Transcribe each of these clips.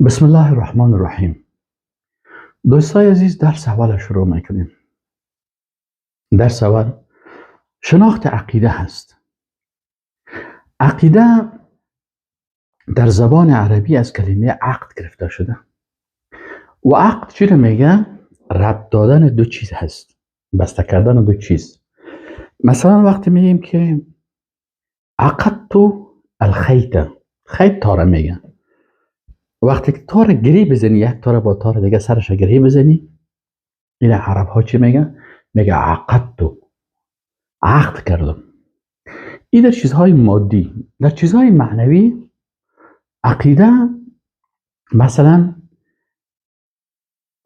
بسم الله الرحمن الرحیم. دوستای عزیز، درس اول شروع میکنیم. درس اول شناخت عقیده هست. عقیده در زبان عربی از کلمه عقد گرفته شده و عقد چی رو میگه؟ ربط دادن دو چیز هست، بسته کردن دو چیز. مثلا وقتی میگیم که عقدت الخیط، خیط تاره میگه. وقتی که تار گری بزنی، یک تار با تار دیگه سرش گری بزنی، این عرب ها چی میگه؟ میگه عقدت، عقد کردم. این در چیزهای مادی. در چیزهای معنوی عقیده مثلا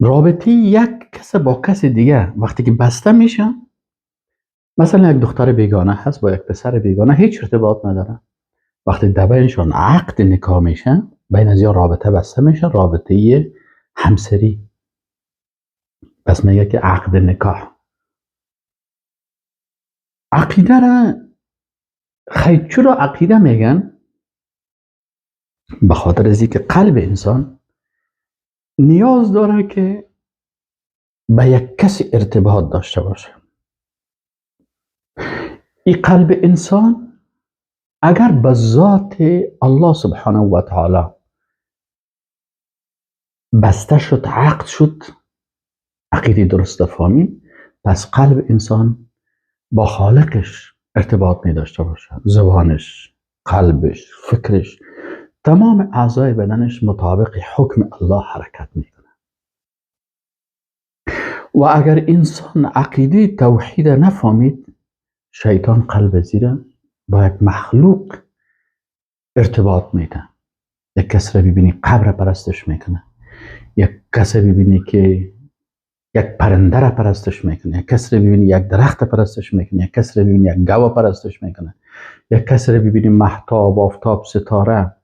رابطه یک کس با کس دیگه وقتی که بسته میشه، مثلا یک دختر بیگانه هست با یک پسر بیگانه، هیچ ارتباط نداره. وقتی در بینشون عقد نکاح میشه، بین از یا رابطه بسته میشه، رابطه همسری، پس میگه که عقد نکاح. عقیده را چرا عقیده میگن؟ به خاطر از اینکه قلب انسان نیاز داره که به یک کسی ارتباط داشته باشه. این قلب انسان اگر به ذات الله سبحانه و تعالی بسته شد، عقد شد، عقیده درست فهمی، پس قلب انسان با خالقش ارتباط می داشته باشه. زبانش، قلبش، فکرش، تمام اعضای بدنش مطابق حکم الله حرکت میکنه. و اگر انسان عقیده توحید نفهمید، شیطان قلب زیره با یک مخلوق ارتباط میده. یک کس را ببینی قبر پرستش میکنه، یک کس را ببینی که یک پرنده را پرستش میکنه، یک کس را ببینی یک درخت پرستش میکنه، یک کس را ببینی یک گاو پرستش میکنه، یک کس را ببینی مهتاب، آفتاب، ستاره،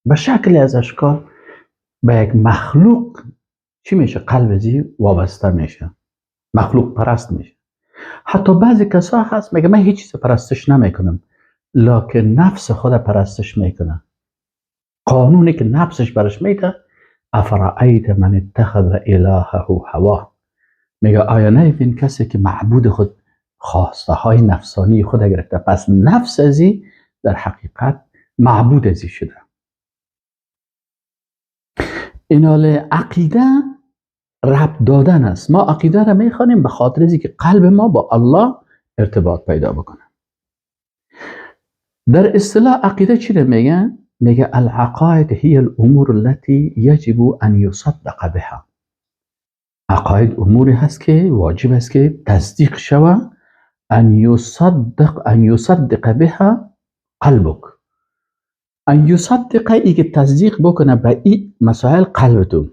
به شکل از اشکال به یک مخلوق چی میشه؟ قلب زی وابسته میشه، مخلوق پرست میشه. حتی بعضی کسا هست میگه من هیچ چیز پرستش نمیکنم، لکن نفس خود پرستش میکنه. قانونی که نفسش برش میده، افرأیت من اتخذ الهه هواه، میگه آیا نیدین کسی که معبود خود خواسته های نفسانی خود گرفته، پس نفس ازی در حقیقت معبود ازی شده. اینال عقیده ربط دادن است. ما عقیده را میخوانیم به خاطر ازی که قلب ما با الله ارتباط پیدا بکنه. در اصطلاح عقیده چی را میگن؟ میگه العقائد هی الامور التي يجب ان يصدق بها. عقاید اموری هست که واجب است که تصدیق شوه. ان يصدق بها قلبك. ان يصدق ای که تصدیق بکنه به این مسائل قلبتون.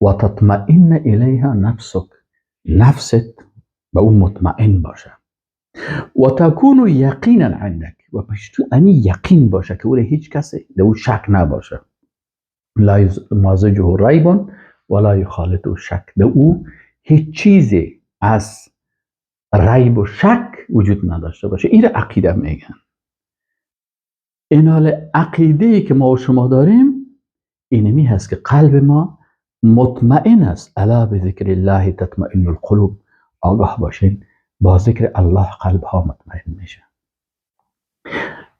و تطمئن الیها نفسك، نفست به اون مطمئن باشه. و تكون یقینا عندك، و پشتو انی یقین باشه که هیچ کسی در او شک نباشه. لا یمازجه ریب ولا یخالطه شک، در او هیچ چیزی از ریب و شک وجود نداشته باشه. این عقیده میگن. این حال عقیده که ما و شما داریم اینمی هست که قلب ما مطمئن است. الا بذکر الله تطمئن القلوب. آگاه باشین با ذکر الله قلب ها مطمئن میشه.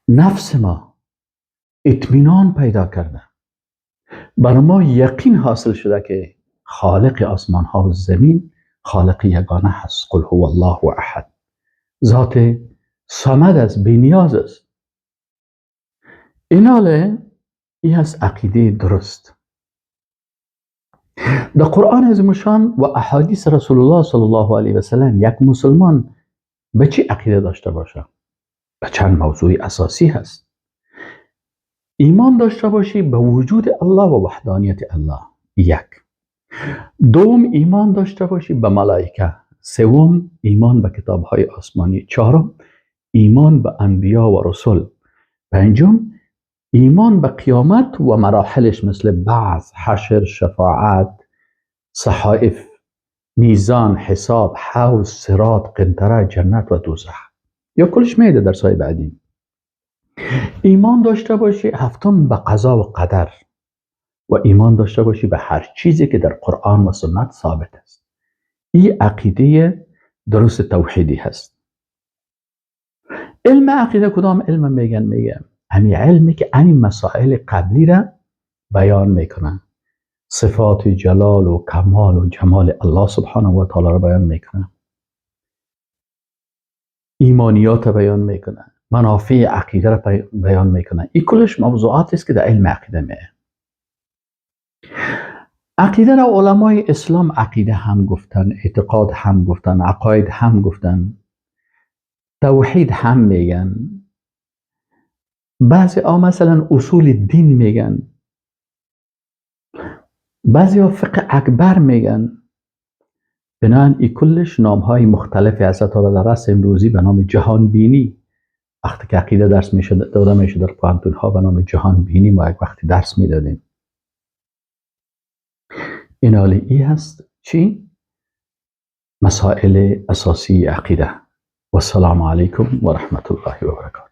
نفس ما اطمینان پیدا کرده، بر ما یقین حاصل شده که خالق آسمان ها و زمین خالق یگانه هست. قل هو الله احد، ذات صمد است، بی‌نیاز است. ایناله این هست عقیده درست. در قرآن عظیم الشان و احادیث رسول الله صلی الله علیه و سلم یک مسلمان به چی عقیده داشته باشه؟ به چند موضوع اساسی هست. ایمان داشته باشی به وجود الله و وحدانیت الله، یک. دوم ایمان داشته باشی به ملائکه. سوم ایمان به کتاب‌های آسمانی. چهارم ایمان به انبیا و رسول. پنجم ایمان به قیامت و مراحلش مثل بعث، حشر، شفاعت، صحائف، میزان، حساب، حوض، صراط، قنطره، جنت و دوزخ. یا کلش میده در سای بعدی. ایمان داشته باشی هفتم به قضا و قدر. و ایمان داشته باشی به هر چیزی که در قرآن و سنت ثابت است. این عقیده درست توحیدی هست. علم عقیده کدام علم میگن همین علمی که این مسائل قبلی را بیان میکنن، صفات جلال و کمال و جمال الله سبحانه و تعالی را بیان میکنن، ایمانیات را بیان میکنن، منافع عقیده را بیان میکنن. این کلش موضوعات است که در علم عقیده میه. عقیده را علمای اسلام عقیده هم گفتن، اعتقاد هم گفتن، عقاید هم گفتن، توحید هم میگن. بعضی ها مثلا اصول دین میگن، بعضی ها فقه اکبر میگن. بنابراین این کلش نام های مختلفی هست. تا در رأس امروزی به نام جهان بینی، وقتی که عقیده درس داده میشه در پوهنتون ها، به نام جهان بینی ما یک وقتی درس میدادیم. این حالی ای هست چی؟ مسائل اساسی عقیده. و السلام علیکم و رحمت الله و برکاته.